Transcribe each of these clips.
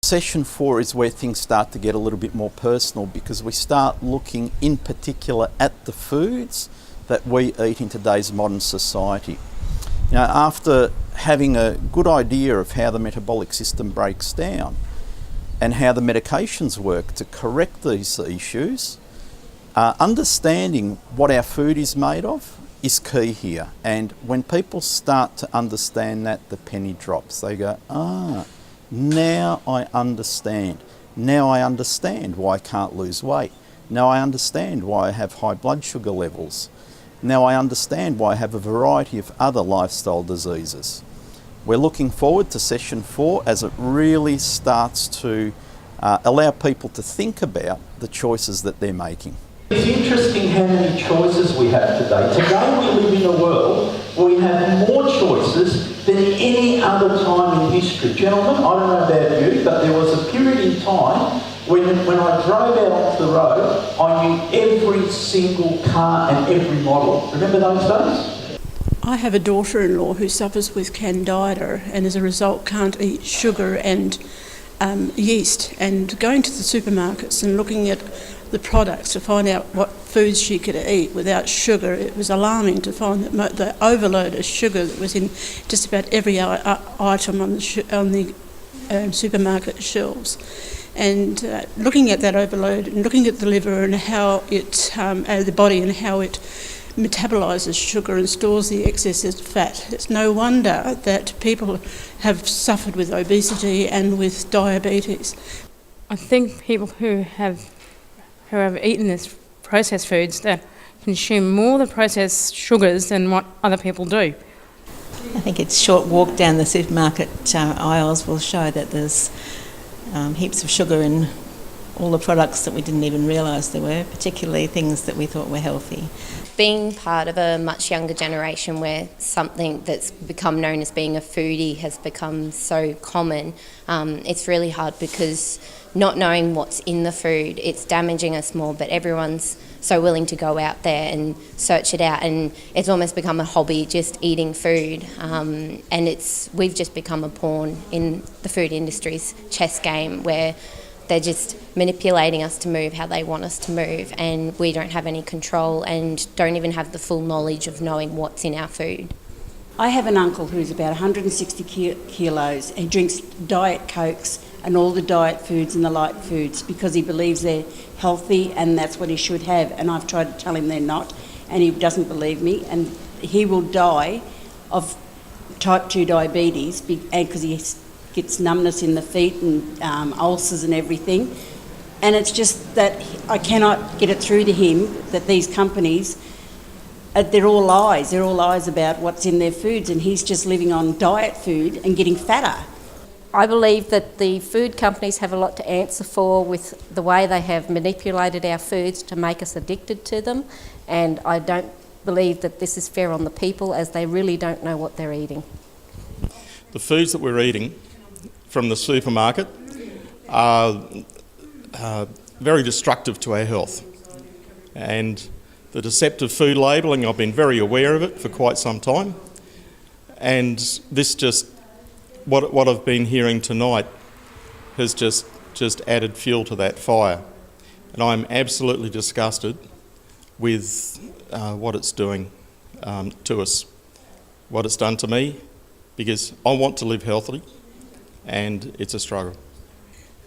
Session 4 is where things start to get a little bit more personal, because we start looking in particular at the foods that we eat in today's modern society. You know, after having a good idea of how the metabolic system breaks down and how the medications work to correct these issues, understanding what our food is made of is key here. And when people start to understand that, the penny drops. They go, now I understand. Now I understand why I can't lose weight. Now I understand why I have high blood sugar levels. Now I understand why I have a variety of other lifestyle diseases. We're looking forward to session 4 as it really starts to allow people to think about the choices that they're making. It's interesting how many choices we have today. Today we live in a world where we have more choices than any other time in history. Gentlemen, I don't know about you, but there was a period in time when I drove out onto the road, I knew every single car and every model. Remember those days? I have a daughter-in-law who suffers with candida and as a result can't eat sugar and yeast, and going to the supermarkets and looking at the products to find out what foods she could eat without sugar, it was alarming to find that the overload of sugar that was in just about every item on the supermarket shelves. And looking at that overload and looking at the liver and how it, the body and how it metabolises sugar and stores the excess fat, it's no wonder that people have suffered with obesity and with diabetes. I think people who have eaten these processed foods, they consume more of the processed sugars than what other people do. I think a short walk down the supermarket aisles will show that there's heaps of sugar in all the products that we didn't even realise there were, particularly things that we thought were healthy. Being part of a much younger generation where something that's become known as being a foodie has become so common, it's really hard because not knowing what's in the food, it's damaging us more, but everyone's so willing to go out there and search it out, and it's almost become a hobby, just eating food, and we've just become a pawn in the food industry's chess game where they're just manipulating us to move how they want us to move, and we don't have any control and don't even have the full knowledge of knowing what's in our food. I have an uncle who's about 160 kilos. He drinks Diet Cokes and all the diet foods and the light foods because he believes they're healthy and that's what he should have. And I've tried to tell him they're not, and he doesn't believe me. And he will die of type 2 diabetes because he gets numbness in the feet and ulcers and everything. And it's just that I cannot get it through to him that these companies, they're all lies. They're all lies about what's in their foods, and he's just living on diet food and getting fatter. I believe that the food companies have a lot to answer for with the way they have manipulated our foods to make us addicted to them, and I don't believe that this is fair on the people, as they really don't know what they're eating. The foods that we're eating from the supermarket are very destructive to our health, and the deceptive food labelling, I've been very aware of it for quite some time, and this just what I've been hearing tonight has just added fuel to that fire, and I'm absolutely disgusted with what it's doing to us, what it's done to me, because I want to live healthily and it's a struggle.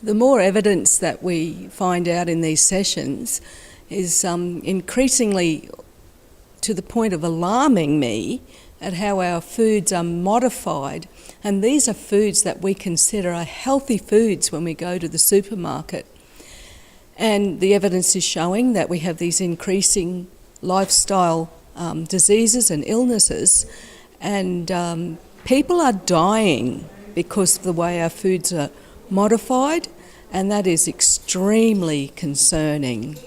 The more evidence that we find out in these sessions is increasingly to the point of alarming me at how our foods are modified, and these are foods that we consider are healthy foods when we go to the supermarket. And the evidence is showing that we have these increasing lifestyle diseases and illnesses, and people are dying because of the way our foods are modified, and that is extremely concerning.